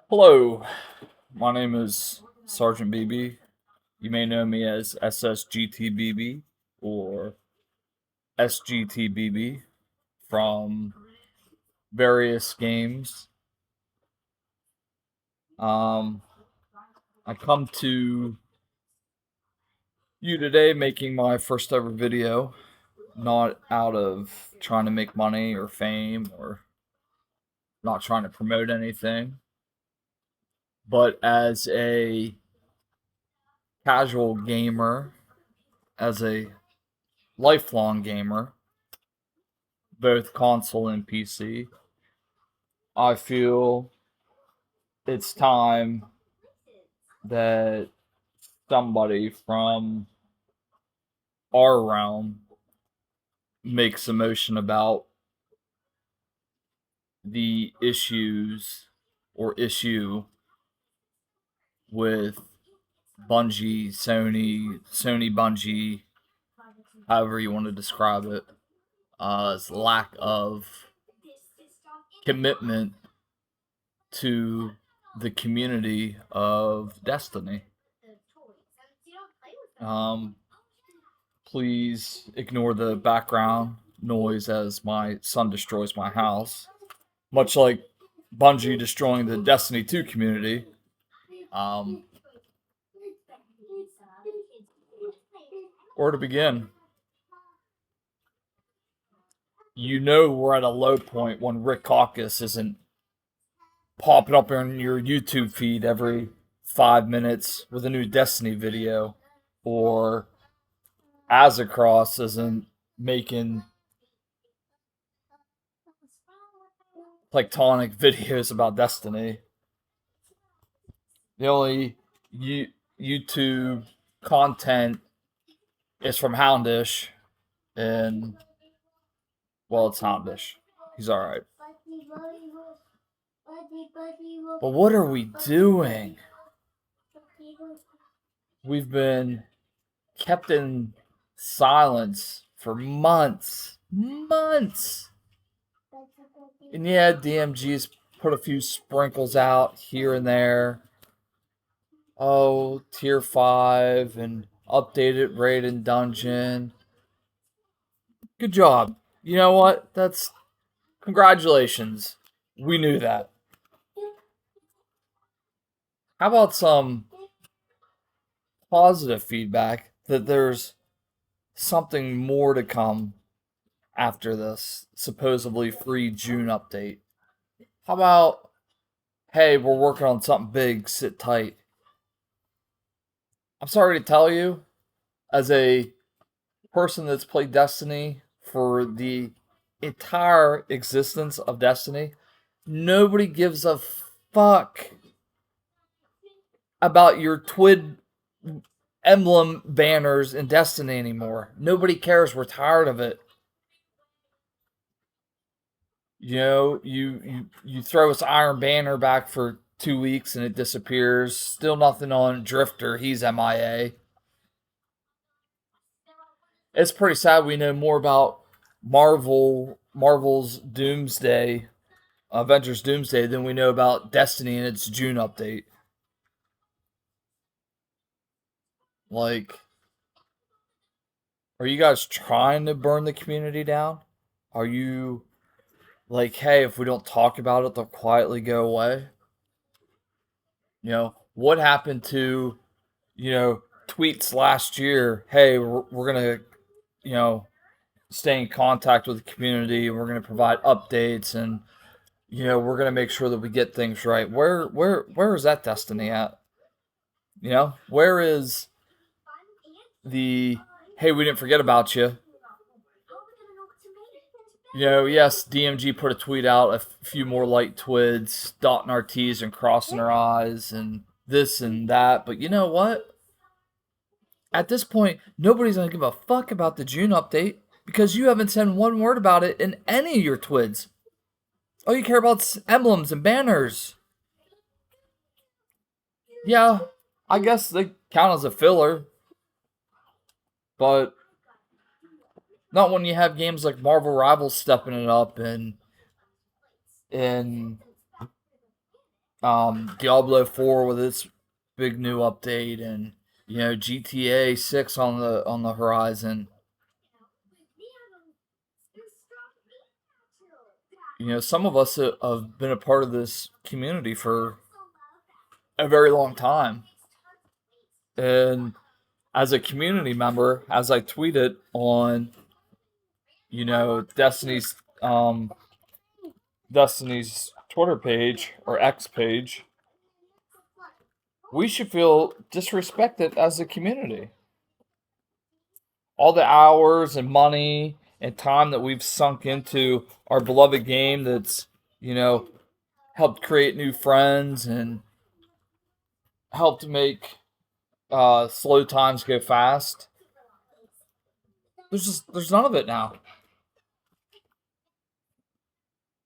Hello, my name is Sergeant BB. You may know me as SSGTBB or SGTBB from various games. Um, I come to you today making my first ever video, not out of trying to make money or fame or not trying to promote anything, but as a casual gamer, as a lifelong gamer, both console and PC. I feel it's time that somebody from our realm makes a motion about the issues or issue with Bungie, Sony Bungie, however you want to describe it, lack of commitment to the community of Destiny. Um, Please ignore the background noise as my son destroys my house. Much like Bungie destroying the Destiny 2 community. Um, where to begin? You know we're at a low point when Rick Caucus isn't popping up in your YouTube feed every 5 minutes with a new Destiny video, or Azzacross isn't making platonic videos about Destiny. The only YouTube content is from Houndish, and well, it's Houndish. He's all right. But what are we doing? We've been kept in silence for months. Months. And yeah, DMG's put a few sprinkles out here and there. Oh, tier 5 and updated raid and dungeon. Good job. You know what? That's congratulations. We knew that. How about some positive feedback that there's something more to come after this supposedly free June update? How about, hey, we're working on something big, sit tight? I'm sorry to tell you, as a person that's played Destiny for the entire existence of Destiny, nobody gives a fuck about your Twid emblem banners in Destiny anymore. Nobody cares. We're tired of it. You know, you throw us Iron Banner back for 2 weeks and it disappears. Still nothing on Drifter. He's MIA. It's pretty sad we know more about Marvel's Doomsday, Avengers Doomsday, than we know about Destiny and its June update. Like, are you guys trying to burn the community down? Are you like, hey, if we don't talk about it, they'll quietly go away? You know, what happened to, tweets last year? Hey, we're going to, stay in contact with the community and we're going to provide updates and, we're going to make sure that we get things right. Where is that Destiny at? Where is the, hey, we didn't forget about you? Yes, DMG put a tweet out, a few more light twids, dotting our T's and crossing our I's and this and that. But you know what? At this point, nobody's going to give a fuck about the June update because you haven't said one word about it in any of your twids. All you care about is emblems and banners. Yeah, I guess they count as a filler. But not when you have games like Marvel Rivals stepping it up and Diablo 4 with its big new update, and GTA 6 on the horizon. Some of us have been a part of this community for a very long time, and as a community member, as I tweeted on, Destiny's Twitter page or X page, we should feel disrespected as a community. All the hours and money and time that we've sunk into our beloved game that's, helped create new friends and helped make slow times go fast. There's none of it now.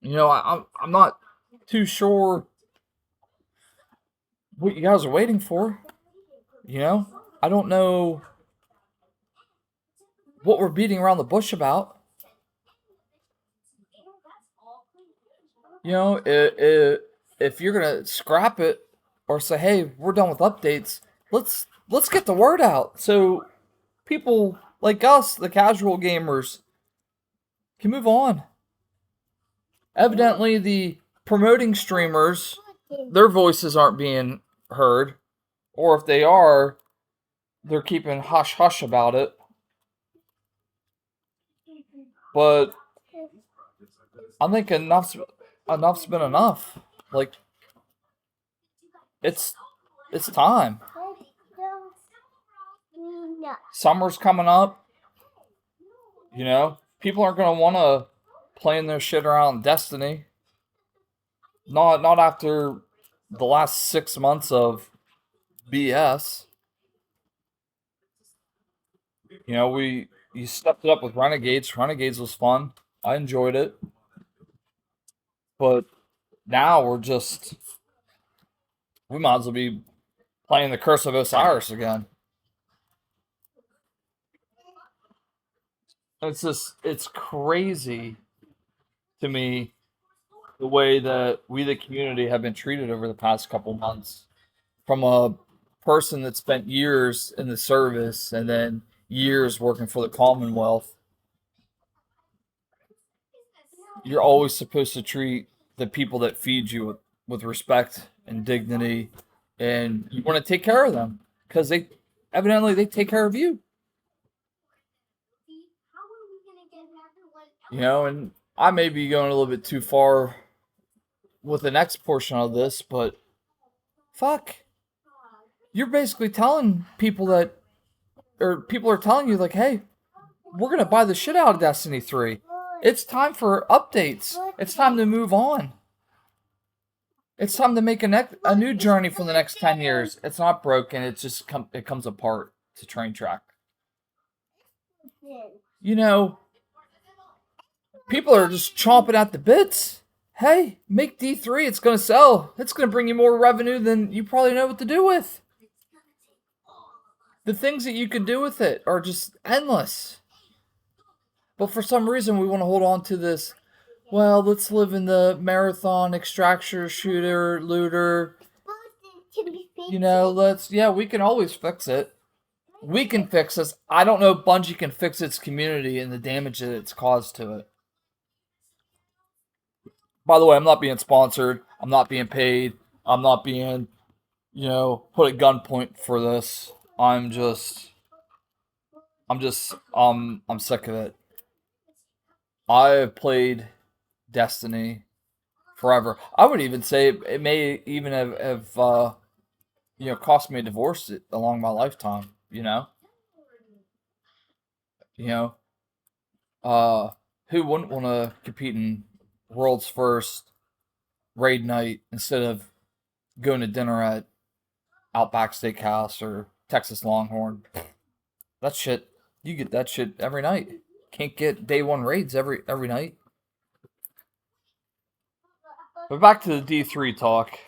I'm not too sure what you guys are waiting for. I don't know what we're beating around the bush about. If you're gonna scrap it or say, "Hey, we're done with updates," let's get the word out so people like us, the casual gamers, can move on. Evidently, the promoting streamers, their voices aren't being heard, or if they are, they're keeping hush hush about it. But I think enough's been enough. Like, it's time. Summer's coming up. People aren't gonna want to playing their shit around Destiny. Not after the last 6 months of BS. You stepped it up with Renegades. Renegades was fun. I enjoyed it. But now we might as well be playing the Curse of Osiris again. It's crazy to me the way that we, the community, have been treated over the past couple months. From a person that spent years in the service and then years working for the Commonwealth, you're always supposed to treat the people that feed you with respect and dignity, and you want to take care of them because they take care of you. And I may be going a little bit too far with the next portion of this, but fuck. You're basically telling people people are telling you, like, hey, we're going to buy the shit out of Destiny 3. It's time for updates. It's time to move on. It's time to make a new journey for the next 10 years. It's not broken. It comes apart. It's a train track. People are just chomping at the bits. Hey, make D3. It's going to sell. It's going to bring you more revenue than you probably know what to do with. The things that you can do with it are just endless. But for some reason, we want to hold on to this. Well, let's live in the marathon, extraction, shooter, looter. We can always fix it. We can fix this. I don't know if Bungie can fix its community and the damage that it's caused to it. By the way, I'm not being sponsored. I'm not being paid. I'm not being, put at gunpoint for this. I'm sick of it. I have played Destiny forever. I would even say it may even have cost me a divorce along my lifetime. Who wouldn't want to compete in world's first raid night instead of going to dinner at Outback Steakhouse or Texas Longhorn? That shit, you get that shit every night. Can't get day one raids every night. But back to the D3 talk.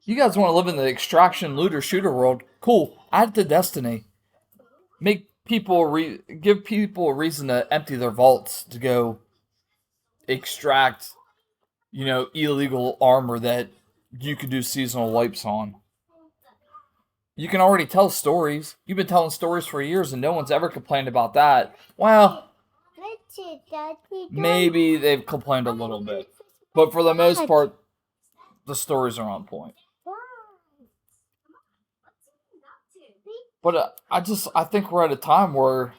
You guys want to live in the extraction, looter, shooter world? Cool. Add it to Destiny. Make people give people a reason to empty their vaults to go extract, illegal armor that you could do seasonal wipes on. You can already tell stories. You've been telling stories for years and no one's ever complained about that. Well, maybe they've complained a little bit. But for the most part, the stories are on point. But I think we're at a time where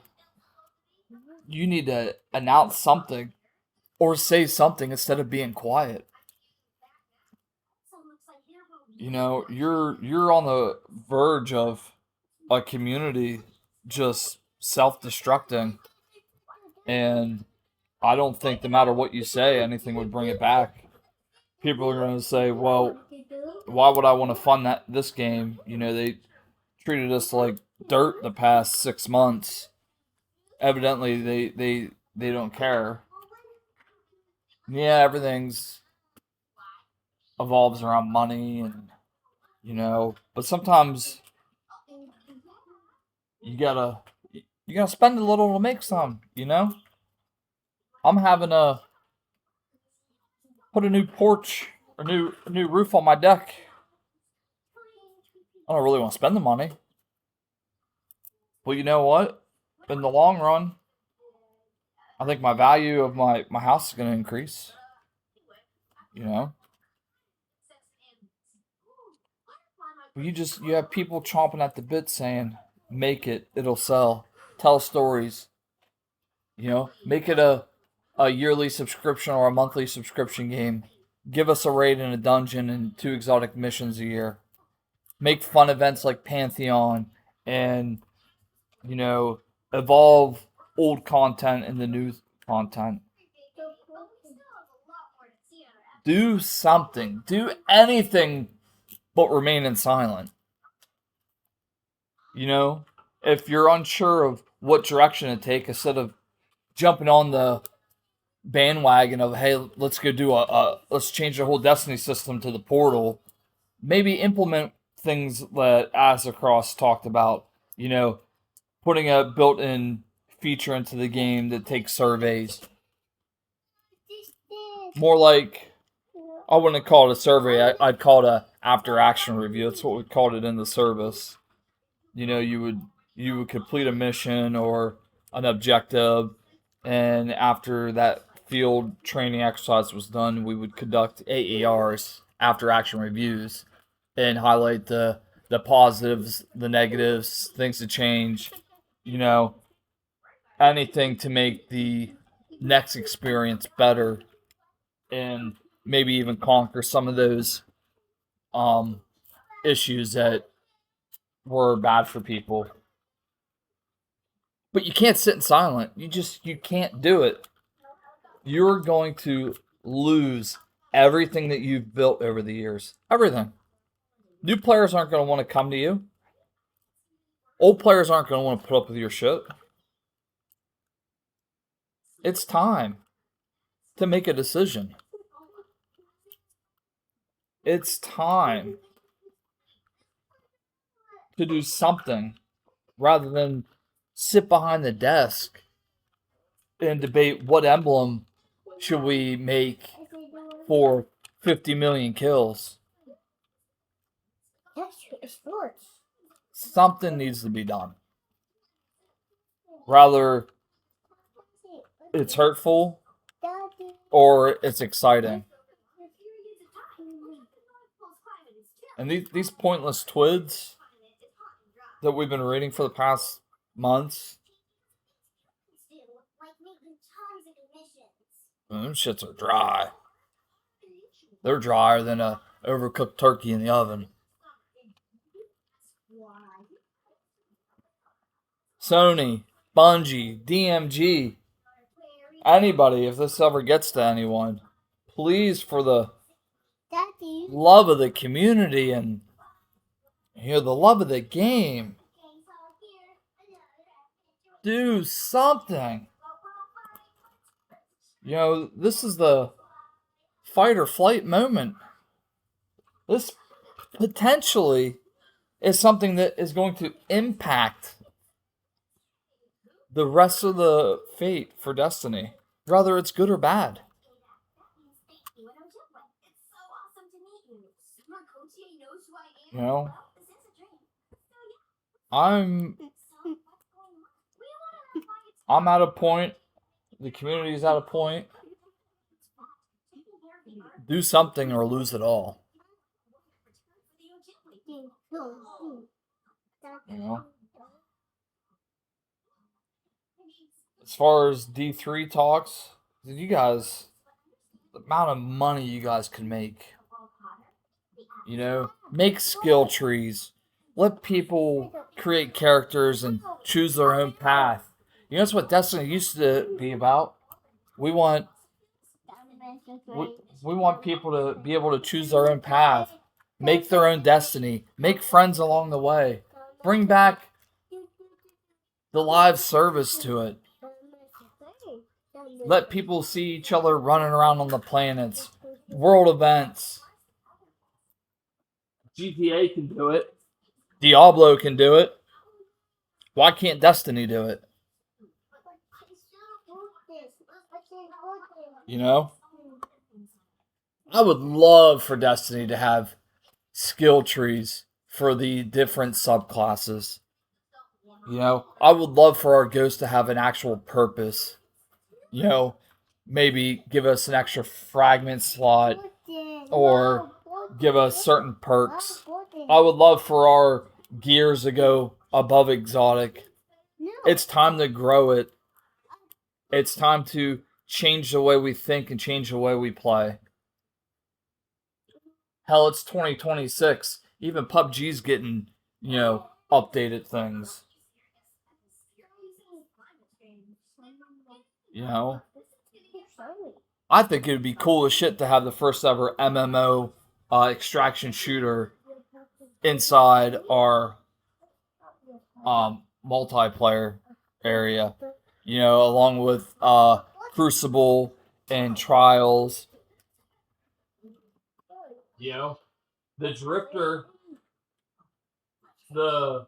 you need to announce something or say something instead of being quiet. You're on the verge of a community just self-destructing, and I don't think no matter what you say, anything would bring it back. People are going to say, well, why would I want to fund this game? They treated us like dirt the past 6 months. Evidently, they don't care. Yeah, everything's evolves around money, and but sometimes you gotta spend a little to make some. I'm having to put a new porch, a new roof on my deck. I don't really want to spend the money. Well, you know what? In the long run, I think my value of my house is going to increase. You have people chomping at the bit saying, make it, it'll sell. Tell stories. Make it a yearly subscription or a monthly subscription game. Give us a raid in a dungeon and 2 exotic missions a year. Make fun events like Pantheon and, evolve old content into new content. Do something. Do anything but remain in silent. If you're unsure of what direction to take, instead of jumping on the bandwagon of, hey, let's go do let's change the whole Destiny system to the portal, maybe implement things that Azzacross talked about, putting a built-in feature into the game that takes surveys. More like, I wouldn't call it a survey, I'd call it a after-action review. That's what we called it in the service. You would complete a mission or an objective, and after that field training exercise was done, we would conduct AARs, after action reviews, and highlight the positives, the negatives, things to change, anything to make the next experience better, and maybe even conquer some of those issues that were bad for people. But you can't sit in silent. You can't do it. You're going to lose everything that you've built over the years. Everything. New players aren't going to want to come to you. Old players aren't going to want to put up with your shit. It's time to make a decision. It's time to do something rather than sit behind the desk and debate what emblem should we make for 50 million kills. Something needs to be done. Rather it's hurtful or it's exciting. And these pointless twids that we've been reading for the past months, them shits are dry. They're drier than a overcooked turkey in the oven. Sony, Bungie, DMG, anybody, if this ever gets to anyone, please, for the love of the community and the love of the game, do something. This is the fight or flight moment. This potentially is something that is going to impact the rest of the fate for Destiny, whether it's good or bad. You know, I'm at a point. The community's at a point. Do something or lose it all. You know. As far as D3 talks, you guys, the amount of money you guys can make. You know, make skill trees. Let people create characters and choose their own path. You know, that's what Destiny used to be about. We want we want people to be able to choose their own path, make their own destiny, make friends along the way, bring back the live service to it. Let people see each other running around on the planets, world events. GTA can do it. Diablo can do it. Why can't Destiny do it? You know? I would love for Destiny to have skill trees for the different subclasses. You know, I would love for our ghost to have an actual purpose. You know, maybe give us an extra fragment slot or give us certain perks. I would love for our gears to go above exotic. It's time to grow it. It's time to change the way we think and change the way we play. Hell, it's 2026. Even PUBG's getting, you know, updated things. You know? I think it would be cool as shit to have the first ever MMO extraction shooter inside our multiplayer area. You know, along with Crucible and Trials. You know, the Drifter, the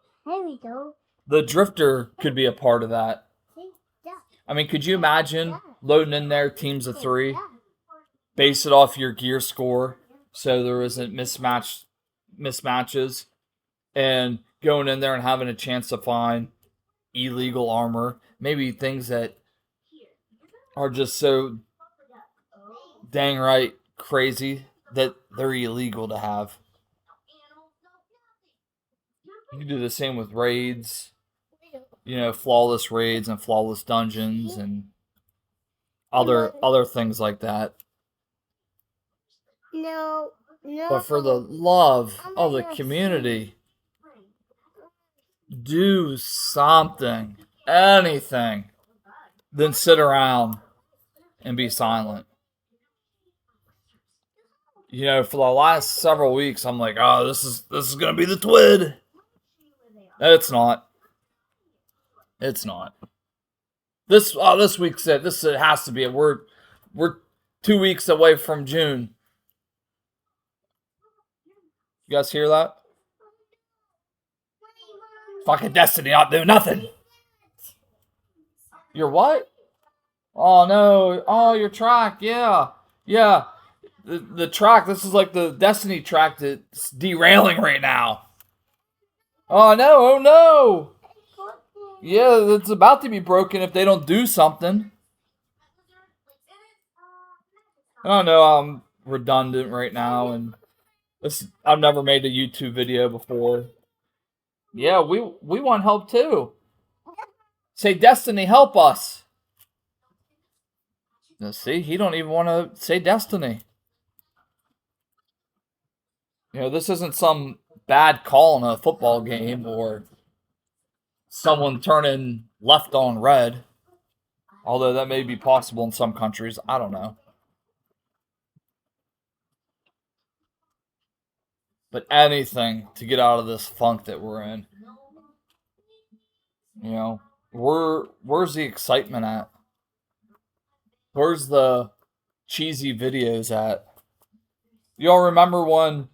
Drifter could be a part of that. I mean, could you imagine loading in there teams of 3, base it off your gear score so there isn't mismatches, and going in there and having a chance to find illegal armor, maybe things that are just so dang right crazy that they're illegal to have. You can do the same with raids, you know, flawless raids and flawless dungeons and other things like that. No. But for the love of the community, do something, anything, then sit around and be silent. You know, for the last several weeks, I'm like, oh, this is gonna be the TWID. It's not. It's not. This week's it. This has to be it. We're 2 weeks away from June. You guys hear that? Fucking Destiny not doing nothing. Your what? Oh no. Oh, your track. Yeah. Yeah. The track. This is like the Destiny track that's derailing right now. Oh no. Oh no. Yeah, it's about to be broken if they don't do something. I don't know. I'm redundant right now, and I've never made a YouTube video before. Yeah, we want help too. Say, Destiny, help us. Now, see, he don't even want to say Destiny. You know, this isn't some bad call in a football game or someone turning left on red. Although that may be possible in some countries. I don't know. But anything to get out of this funk that we're in. You know, where's the excitement at? Where's the cheesy videos at? Y'all remember when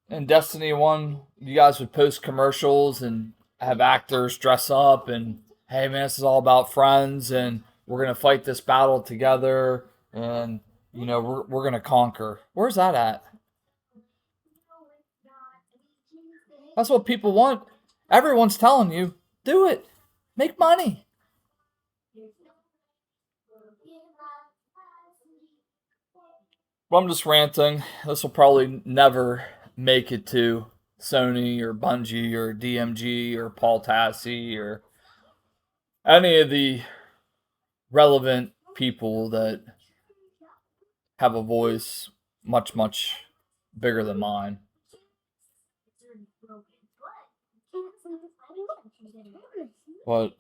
in Destiny 1, you guys would post commercials and have actors dress up and, hey man, this is all about friends and we're going to fight this battle together and, you know, we're going to conquer. Where's that at? That's what people want. Everyone's telling you, do it. Make money. But I'm just ranting. This will probably never make it to Sony or Bungie or DMG or Paul Tassi or any of the relevant people that have a voice much, much bigger than mine. But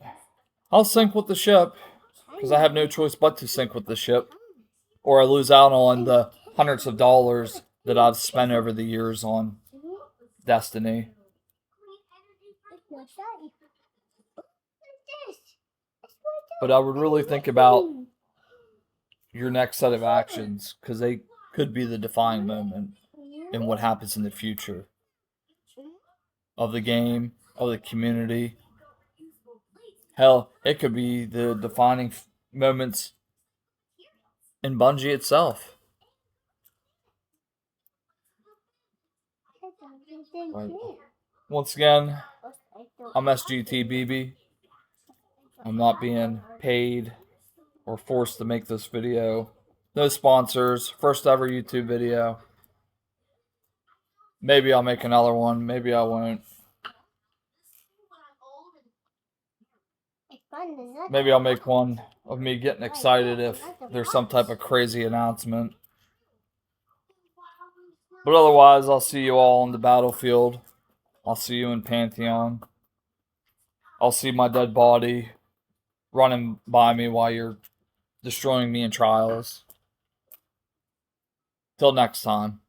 I'll sink with the ship because I have no choice but to sink with the ship, or I lose out on the hundreds of dollars that I've spent over the years on Destiny. But I would really think about your next set of actions because they could be the defining moment in what happens in the future of the game, of the community. Hell, it could be the defining moments in Bungie itself. Right. Once again, I'm SGTBB. I'm not being paid or forced to make this video. No sponsors. First ever YouTube video. Maybe I'll make another one. Maybe I won't. Maybe I'll make one of me getting excited if there's some type of crazy announcement. But otherwise, I'll see you all on the battlefield. I'll see you in Pantheon. I'll see my dead body running by me while you're destroying me in trials. Till next time.